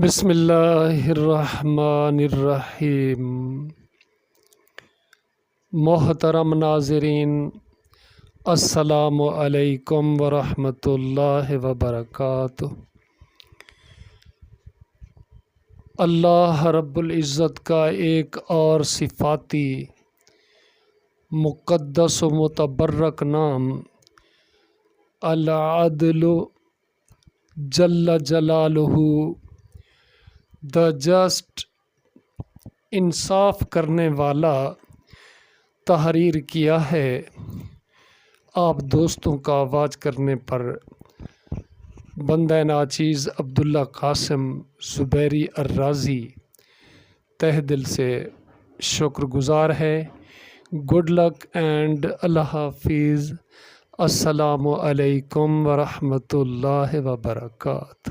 بسم اللہ الرحمن الرحیم۔ محترم ناظرین، السلام علیکم ورحمۃ اللہ وبرکاتہ۔ اللہ رب العزت کا ایک اور صفاتی مقدس و متبرک نام العدل جل جلالہ، دا جسٹ، انصاف کرنے والا، تحریر کیا ہے۔ آپ دوستوں کا آواز کرنے پر بندہ ناچیز عبداللہ قاسم زبیری الرازی تہ دل سے شکر گزار ہے۔ گڈ لک اینڈ اللہ حافظ۔ السلام علیکم ورحمۃ اللہ وبرکاتہ۔